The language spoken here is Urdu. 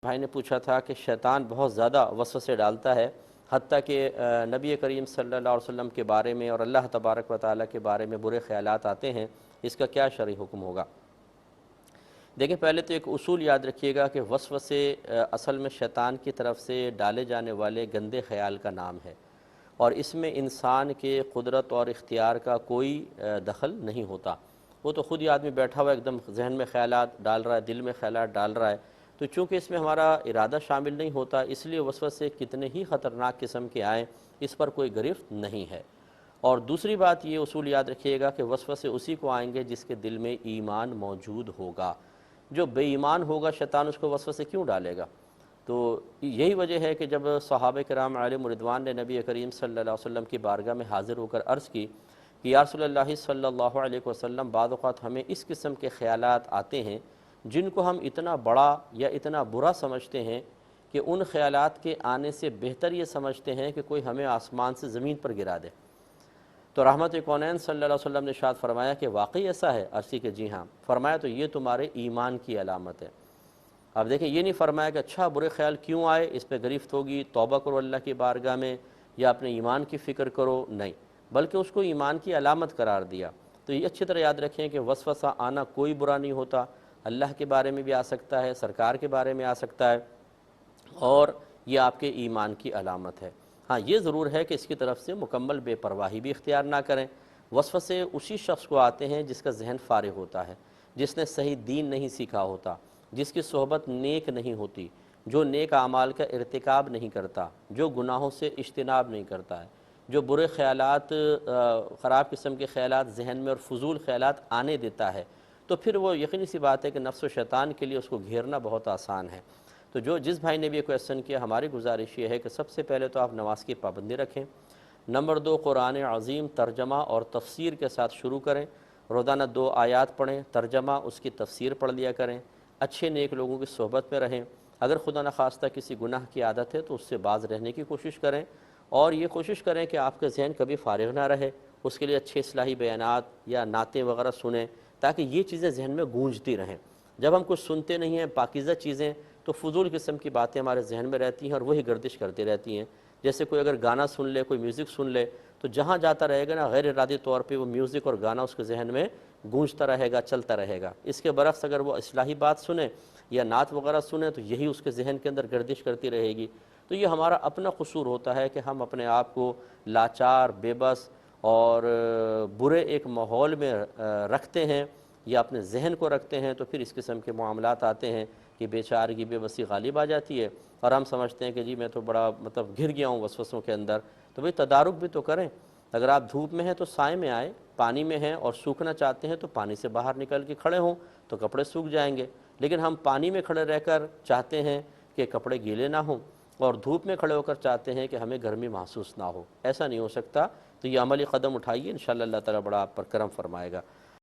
بھائی نے پوچھا تھا کہ شیطان بہت زیادہ وسوسے ڈالتا ہے، حتیٰ کہ نبی کریم صلی اللہ علیہ وسلم کے بارے میں اور اللہ تبارک و تعالیٰ کے بارے میں برے خیالات آتے ہیں، اس کا کیا شرعی حکم ہوگا؟ دیکھیں، پہلے تو ایک اصول یاد رکھیے گا کہ وسوسے اصل میں شیطان کی طرف سے ڈالے جانے والے گندے خیال کا نام ہے، اور اس میں انسان کے قدرت اور اختیار کا کوئی دخل نہیں ہوتا۔ وہ تو خود ہی آدمی بیٹھا ہوا ایک دم ذہن میں خیالات ڈال رہا ہے، دل میں خیالات ڈال رہا ہے، تو چونکہ اس میں ہمارا ارادہ شامل نہیں ہوتا، اس لیے وسوسے کتنے ہی خطرناک قسم کے آئیں اس پر کوئی گرفت نہیں ہے۔ اور دوسری بات یہ اصول یاد رکھیے گا کہ وسوسے اسی کو آئیں گے جس کے دل میں ایمان موجود ہوگا۔ جو بے ایمان ہوگا شیطان اس کو وسوسے کیوں ڈالے گا؟ تو یہی وجہ ہے کہ جب صحابہ کرام علیہم رضوان نے نبی کریم صلی اللہ علیہ وسلم کی بارگاہ میں حاضر ہو کر عرض کی کہ یا رسول اللہ صلی اللہ علیہ وسلم، بعض اوقات ہمیں اس قسم کے خیالات آتے ہیں جن کو ہم اتنا بڑا یا اتنا برا سمجھتے ہیں کہ ان خیالات کے آنے سے بہتر یہ سمجھتے ہیں کہ کوئی ہمیں آسمان سے زمین پر گرا دے۔ تو رحمت کونین صلی اللہ علیہ وسلم نے ارشاد فرمایا کہ واقعی ایسا ہے؟ عرضی کہ جی ہاں۔ فرمایا تو یہ تمہارے ایمان کی علامت ہے۔ اب دیکھیں، یہ نہیں فرمایا کہ اچھا برے خیال کیوں آئے، اس پہ گرفت ہوگی، توبہ کرو اللہ کی بارگاہ میں یا اپنے ایمان کی فکر کرو، نہیں، بلکہ اس کو ایمان کی علامت قرار دیا۔ تو یہ اچھی طرح یاد رکھیں کہ وسوسہ آنا کوئی برا نہیں ہوتا، اللہ کے بارے میں بھی آ سکتا ہے، سرکار کے بارے میں آ سکتا ہے، اور یہ آپ کے ایمان کی علامت ہے۔ ہاں، یہ ضرور ہے کہ اس کی طرف سے مکمل بے پرواہی بھی اختیار نہ کریں۔ وسوسے اسی شخص کو آتے ہیں جس کا ذہن فارغ ہوتا ہے، جس نے صحیح دین نہیں سیکھا ہوتا، جس کی صحبت نیک نہیں ہوتی، جو نیک اعمال کا ارتکاب نہیں کرتا، جو گناہوں سے اجتناب نہیں کرتا ہے، جو برے خیالات، خراب قسم کے خیالات ذہن میں اور فضول خیالات آنے دیتا ہے، تو پھر وہ یقینی سی بات ہے کہ نفس و شیطان کے لیے اس کو گھیرنا بہت آسان ہے۔ تو جس بھائی نے بھی یہ کویسچن کیا، ہماری گزارش یہ ہے کہ سب سے پہلے تو آپ نماز کی پابندی رکھیں، نمبر 2 قرآن عظیم ترجمہ اور تفسیر کے ساتھ شروع کریں، روزانہ 2 آیات پڑھیں، ترجمہ اس کی تفسیر پڑھ لیا کریں، اچھے نیک لوگوں کی صحبت میں رہیں، اگر خدا نخواستہ کسی گناہ کی عادت ہے تو اس سے باز رہنے کی کوشش کریں، اور یہ کوشش کریں کہ آپ کا ذہن کبھی فارغ نہ رہے، اس کے لیے اچھے اصلاحی بیانات یا نعتیں وغیرہ سنیں تاکہ یہ چیزیں ذہن میں گونجتی رہیں۔ جب ہم کچھ سنتے نہیں ہیں پاکیزہ چیزیں، تو فضول قسم کی باتیں ہمارے ذہن میں رہتی ہیں اور وہی گردش کرتی رہتی ہیں۔ جیسے کوئی اگر گانا سن لے، کوئی میوزک سن لے، تو جہاں جاتا رہے گا نا، غیر ارادی طور پہ وہ میوزک اور گانا اس کے ذہن میں گونجتا رہے گا، چلتا رہے گا۔ اس کے برعکس اگر وہ اصلاحی بات سنے یا نعت وغیرہ سنیں تو یہی اس کے ذہن کے اندر گردش کرتی رہے گی۔ تو یہ ہمارا اپنا قصور ہوتا ہے کہ ہم اپنے آپ کو لاچار، بے بس اور برے ایک ماحول میں رکھتے ہیں یا اپنے ذہن کو رکھتے ہیں، تو پھر اس قسم کے معاملات آتے ہیں کہ بے چارگی، بے بسی غالب آ جاتی ہے، اور ہم سمجھتے ہیں کہ جی میں تو بڑا گھر گیا ہوں وسوسوں کے اندر۔ تو بھئی تدارک بھی تو کریں۔ اگر آپ دھوپ میں ہیں تو سائے میں آئیں، پانی میں ہیں اور سوکھنا چاہتے ہیں تو پانی سے باہر نکل کے کھڑے ہوں تو کپڑے سوکھ جائیں گے، لیکن ہم پانی میں کھڑے رہ کر چاہتے ہیں کہ کپڑے گیلے نہ ہوں، اور دھوپ میں کھڑے ہو کر چاہتے ہیں کہ ہمیں گرمی محسوس نہ ہو۔ ایسا نہیں ہو سکتا۔ تو یہ عملی قدم اٹھائیے، انشاءاللہ اللہ تعالیٰ بڑا آپ پر کرم فرمائے گا۔